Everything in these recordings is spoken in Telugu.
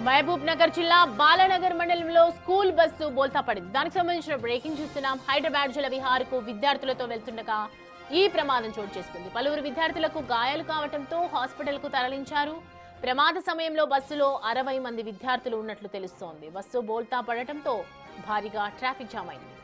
మహబూబ్ నగర్ జిల్లా బాలానగర్ మండలంలో స్కూల్ బస్సు బోల్తా పడింది. దానికి సంబంధించిన బ్రేకింగ్ చూస్తున్నాం. హైదరాబాద్ జల విహార్కు విద్యార్థులతో వెళ్తుండగా ఈ ప్రమాదం చోటు చేసుకుంది. పలువురు విద్యార్థులకు గాయాలు కావడంతో హాస్పిటల్కు తరలించారు. ప్రమాద సమయంలో బస్సులో 60 మంది విద్యార్థులు ఉన్నట్లు తెలుస్తోంది. బస్సు బోల్తా పడటంతో భారీగా ట్రాఫిక్ జామ్ అయింది.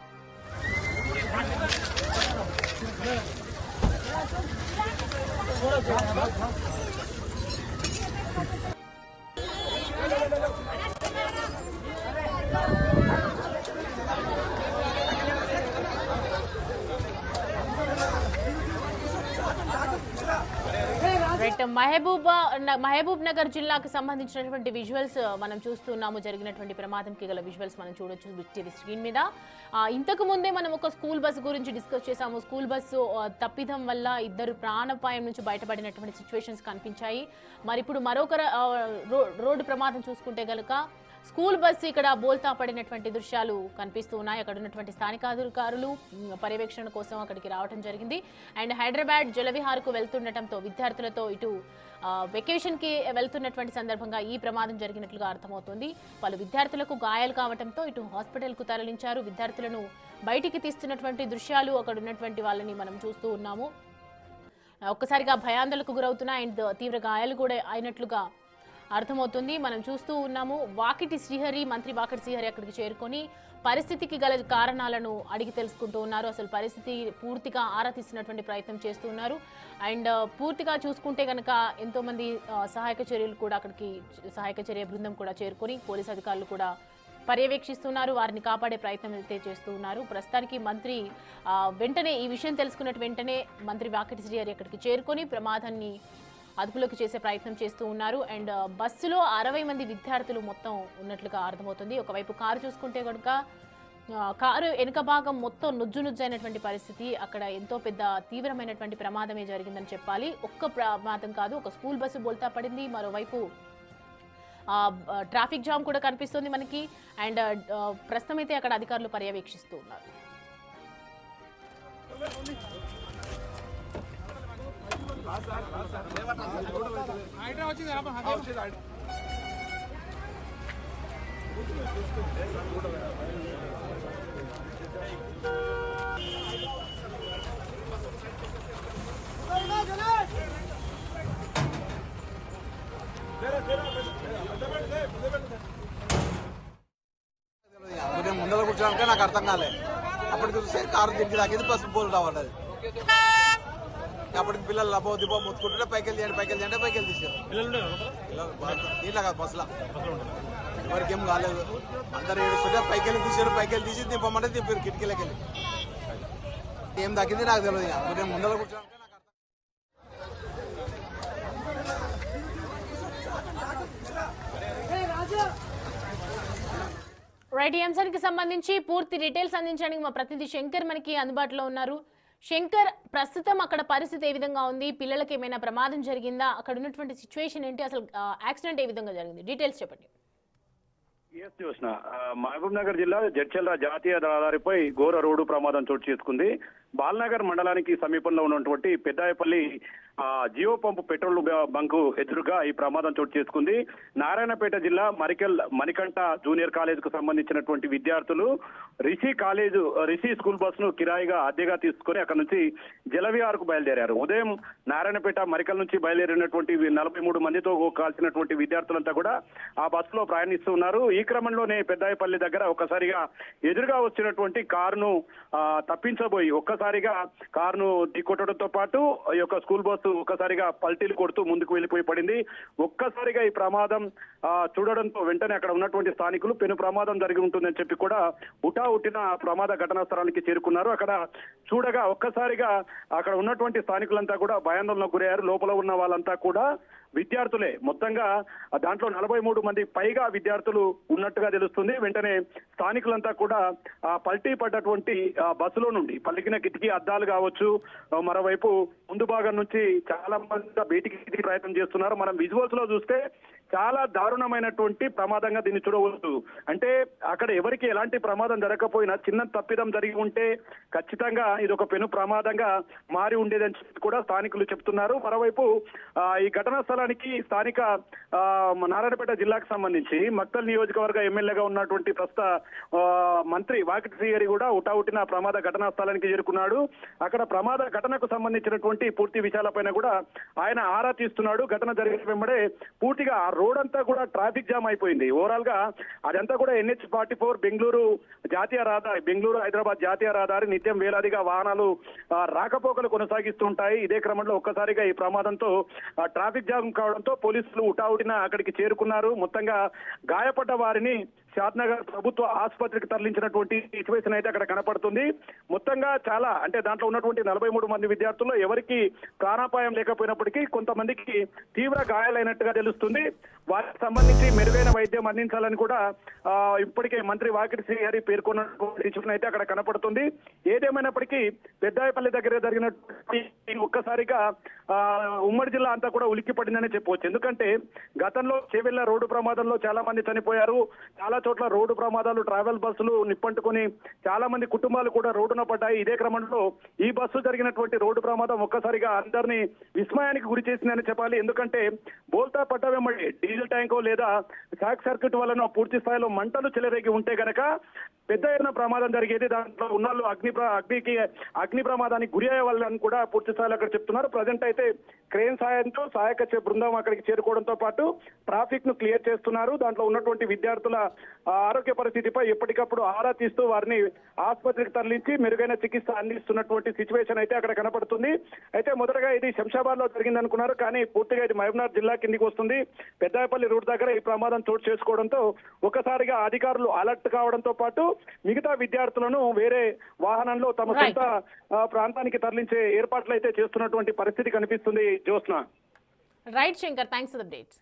మహబూబ్ నగర్ జిల్లాకు సంబంధించినటువంటి విజువల్స్ మనం చూస్తున్నాము. జరిగినటువంటి ప్రమాదంకి గల విజువల్స్ మనం చూడొచ్చు స్క్రీన్ మీద. ఇంతకు ముందే మనం ఒక స్కూల్ బస్సు గురించి డిస్కస్ చేసాము. స్కూల్ బస్సు తప్పిదం వల్ల 2 ప్రాణాపాయం నుంచి బయటపడినటువంటి సిచ్యువేషన్స్ కనిపించాయి. మరి ఇప్పుడు మరొక రోడ్డు ప్రమాదం చూసుకుంటే గనుక స్కూల్ బస్సు ఇక్కడ బోల్తా పడినటువంటి దృశ్యాలు కనిపిస్తూ ఉన్నాయి. అక్కడ ఉన్నటువంటి స్థానికాధికారులు పర్యవేక్షణ కోసం అక్కడికి రావడం జరిగింది. అండ్ హైదరాబాద్ జలవిహార్కు వెళ్తుండటంతో విద్యార్థులతో ఇటు వెకేషన్ కి వెళ్తున్నటువంటి సందర్భంగా ఈ ప్రమాదం జరిగినట్లుగా అర్థమవుతోంది. పలు విద్యార్థులకు గాయాలు కావడంతో ఇటు హాస్పిటల్ కు తరలించారు. విద్యార్థులను బయటికి తీస్తున్నటువంటి దృశ్యాలు అక్కడ ఉన్నటువంటి వాళ్ళని మనం చూస్తూ ఉన్నాము. ఒక్కసారిగా భయాందోళనకు గురవుతున్న అండ్ తీవ్ర గాయాలు కూడా అయినట్లుగా అర్థమవుతుంది. మనం చూస్తూ ఉన్నాము. మంత్రి వాకిటి శ్రీహరి అక్కడికి చేరుకొని పరిస్థితికి గల కారణాలను అడిగి తెలుసుకుంటూ ఉన్నారు. అసలు పరిస్థితి పూర్తిగా ఆరా తీసినటువంటి ప్రయత్నం చేస్తూ ఉన్నారు. అండ్ పూర్తిగా చూసుకుంటే కనుక ఎంతో మంది సహాయక చర్య బృందం కూడా చేరుకొని పోలీసు అధికారులు కూడా పర్యవేక్షిస్తున్నారు. వారిని కాపాడే ప్రయత్నం అయితే చేస్తూ ఉన్నారు. ప్రస్తుతానికి మంత్రి వెంటనే ఈ విషయం తెలుసుకున్న వెంటనే మంత్రి వాకిటి శ్రీహరి అక్కడికి చేరుకొని ప్రమాదాన్ని అదుపులోకి చేసే ప్రయత్నం చేస్తూ ఉన్నారు. అండ్ బస్సులో 60 మంది విద్యార్థులు మొత్తం ఉన్నట్లుగా అర్థమవుతుంది. ఒకవైపు కారు చూసుకుంటే కనుక కారు వెనుక భాగం మొత్తం నుజ్జైనటువంటి పరిస్థితి. అక్కడ ఎంతో పెద్ద తీవ్రమైనటువంటి ప్రమాదమే జరిగిందని చెప్పాలి. ఒక్క ప్రమాదం కాదు, ఒక స్కూల్ బస్సు బోల్తా పడింది. మరోవైపు ట్రాఫిక్ జామ్ కూడా కనిపిస్తుంది మనకి. అండ్ ప్రస్తుతం అయితే అక్కడ అధికారులు పర్యవేక్షిస్తూ ఉన్నారు. ముందర కూర్చోడానికి నాకు అర్థం కాలే. అప్పటికి చూస్తే కారు దించి తాకింది, బస్సు బోల్ రావాలి. అప్పటికి పిల్లలు లబో దిబో ముత్తుకుంటుంటే పైకి వెళ్ళి తీసారు. ఇట్లా కాదు బస్సులో ఎవరికి ఏం కాలేదు. అందరు ఏడుస్తుంటే పైకి వెళ్ళి తీసి దింపమంటే దింపారు కిటికీలకి వెళ్ళి. ఏం దక్కింది నాకు తెలియదు. ఇక ముందర కూర్చోడానికి రైట్. ఈ అంశానికి సంబంధించి పూర్తి డీటెయిల్స్ అందించడానికి మా ప్రతినిధి శంకర్ మనకి అందుబాటులో ఉన్నారు. శంకర్, ప్రస్తుతం అక్కడ పరిస్థితి ఏ విధంగా ఉంది? పిల్లలకి ఏమైనా ప్రమాదం జరిగిందా? అక్కడ ఉన్నటువంటి సిచ్యువేషన్ ఏంటి? అసలు యాక్సిడెంట్ ఏ విధంగా జరిగింది? డీటెయిల్స్ చెప్పండి. చూసిన మహబూబ్ నగర్ జిల్లా జడ్చల్ల జాతీయ రహదారిపై ఘోర రోడ్డు ప్రమాదం చోటు చేసుకుంది. బాలనగర్ మండలానికి సమీపంలో ఉన్నటువంటి పెద్దాయపల్లి జియో పంపు పెట్రోల్ బంకు ఎదురుగా ఈ ప్రమాదం చోటు చేసుకుంది. నారాయణపేట జిల్లా మణికంఠ జూనియర్ కాలేజ్ కు సంబంధించినటువంటి విద్యార్థులు రిషి స్కూల్ బస్ ను కిరాయిగా అద్దెగా తీసుకుని అక్కడ నుంచి జలవిహార్ కు బయలుదేరారు. ఉదయం నారాయణపేట మరికల్ నుంచి బయలుదేరినటువంటి 43 మందితో కాల్సినటువంటి విద్యార్థులంతా కూడా ఆ బస్సులో ప్రయాణిస్తూ ఉన్నారు. ఈ క్రమంలోనే పెద్దాయపల్లి దగ్గర ఒక్కసారిగా ఎదురుగా వచ్చినటువంటి కారును తప్పించబోయి ఒక్కసారిగా కారును ఢీకొట్టడంతో పాటు ఈ యొక్క స్కూల్ బస్సు ఒక్కసారిగా పల్టీలు కొడుతూ ముందుకు వెళ్లిపోయి పడింది. ఒక్కసారిగా ఈ ప్రమాదం చూడడంతో వెంటనే అక్కడ ఉన్నటువంటి స్థానికులు పెను ప్రమాదం జరిగి ఉంటుందని చెప్పి కూడా హుటాహుటిన ప్రమాద ఘటనా స్థలానికి చేరుకున్నారు. అక్కడ చూడగా ఒక్కసారిగా అక్కడ ఉన్నటువంటి స్థానికులంతా కూడా భయాందోళనకు గురయ్యారు. లోపల ఉన్న వాళ్ళంతా కూడా విద్యార్థులే. మొత్తంగా దాంట్లో 43 మంది పైగా విద్యార్థులు ఉన్నట్టుగా తెలుస్తుంది. వెంటనే స్థానికులంతా కూడా పల్టీ పడ్డటువంటి బస్సులో నుండి పలికిన కిటికీ అద్దాలు కావచ్చు, మరోవైపు ముందు భాగం నుంచి చాలా మంది బయటికి ప్రయత్నం చేస్తున్నారు. మనం విజువల్స్ లో చూస్తే చాలా దారుణమైనటువంటి ప్రమాదంగా దీన్ని చూడవచ్చు. అంటే అక్కడ ఎవరికి ఎలాంటి ప్రమాదం జరగకపోయినా చిన్న తప్పిదం జరిగి ఉంటే ఖచ్చితంగా ఇది ఒక పెను ప్రమాదంగా మారి ఉండేదని కూడా స్థానికులు చెప్తున్నారు. మరోవైపు ఈ ఘటనా స్థలానికి స్థానిక నారాయణపేట జిల్లాకు సంబంధించి మక్తల్ నియోజకవర్గ ఎమ్మెల్యేగా ఉన్నటువంటి ప్రస్తుత మంత్రి వాకిటి శ్రీహరి కూడా ఉటావుటిన ప్రమాద ఘటనా స్థలానికి చేరుకున్నాడు. అక్కడ ప్రమాద ఘటనకు సంబంధించినటువంటి పూర్తి విషయాలపైన కూడా ఆయన ఆరా తీస్తున్నాడు. ఘటన జరిగిన వెంబడే పూర్తిగా ఆ రోడ్ అంతా కూడా ట్రాఫిక్ జామ్ అయిపోయింది. ఓవరాల్ గా అదంతా కూడా NH-44 బెంగళూరు హైదరాబాద్ జాతీయ రహదారి నిత్యం వేలాదిగా వాహనాలు రాకపోకలు కొనసాగిస్తుంటాయి. ఇదే క్రమంలో ఒక్కసారిగా ఈ ప్రమాదంతో ట్రాఫిక్ జామ్ కావడంతో పోలీసులు ఉటావుటిన అక్కడికి చేరుకున్నారు. మొత్తంగా గాయపడ్డ వారిని షాద్నగర్ ప్రభుత్వ ఆసుపత్రికి తరలించినటువంటి సిచ్యువేషన్ అయితే అక్కడ కనపడుతుంది. మొత్తంగా చాలా అంటే దాంట్లో ఉన్నటువంటి 43 మంది విద్యార్థుల్లో ఎవరికి ప్రాణాపాయం లేకపోయినప్పటికీ కొంతమందికి తీవ్ర గాయాలైనట్టుగా తెలుస్తుంది. వారికి సంబంధించి మెరుగైన వైద్యం అందించాలని కూడా ఇప్పటికే మంత్రి వాకిటి శ్రీహరి పేర్కొన్నటువంటి సిచ్యువేషన్ అయితే అక్కడ కనపడుతుంది. ఏదేమైనప్పటికీ పెద్దాయపల్లి దగ్గర జరిగినటువంటి ఒక్కసారిగా ఉమ్మడి జిల్లా అంతా కూడా ఉలిక్కి పడిందని చెప్పవచ్చు. ఎందుకంటే గతంలో చేవెళ్ల రోడ్డు ప్రమాదంలో చాలా మంది చనిపోయారు. చాలా చోట్ల రోడ్డు ప్రమాదాలు, ట్రావెల్ బస్సులు నిప్పంటుకుని చాలా మంది కుటుంబాలు కూడా రోడ్డున పడ్డాయి. ఇదే క్రమంలో ఈ బస్సు జరిగినటువంటి రోడ్డు ప్రమాదం ఒక్కసారిగా అందరినీ విస్మయానికి గురి చేసిందని చెప్పాలి. ఎందుకంటే బోల్తా పడ్డ వెంబడి డీజిల్ ట్యాంకో లేదా షాక్ సర్క్యూట్ వలన పూర్తి స్థాయిలో మంటలు చెలరేగి ఉంటే గనక పెద్ద ఎత్తున ప్రమాదం జరిగేది. దాంట్లో ఉన్నాళ్ళు అగ్ని ప్రమాదానికి గురి అయ్యే వాళ్ళని కూడా పూర్తి స్థాయిలో అక్కడ చెప్తున్నారు. ప్రజెంట్ అయితే క్రేన్ సాయంతో సహాయక బృందం అక్కడికి చేరుకోవడంతో పాటు ట్రాఫిక్ ను క్లియర్ చేస్తున్నారు. దాంట్లో ఉన్నటువంటి విద్యార్థుల ఆరోగ్య పరిస్థితిపై ఎప్పటికప్పుడు ఆరా తీస్తూ వారిని ఆసుపత్రికి తరలించి మెరుగైన చికిత్స అందిస్తున్నటువంటి సిచ్యువేషన్ అయితే అక్కడ కనపడుతుంది. అయితే మొదటగా ఇది శంషాబాద్ లో జరిగిందనుకున్నారు, కానీ పూర్తిగా ఇది మహబూబ్నగర్ జిల్లా కిందికి వస్తుంది. పెద్దాయపల్లి రూట్ దగ్గర ఈ ప్రమాదం చోటు చేసుకోవడంతో ఒకసారిగా అధికారులు అలర్ట్ కావడంతో పాటు మిగతా విద్యార్థులను వేరే వాహనంలో తమ సొంత ప్రాంతానికి తరలించే ఏర్పాట్లు అయితే చేస్తున్నటువంటి పరిస్థితి కనిపిస్తుంది. Jyotsna. Right Shankar, thanks for the updates.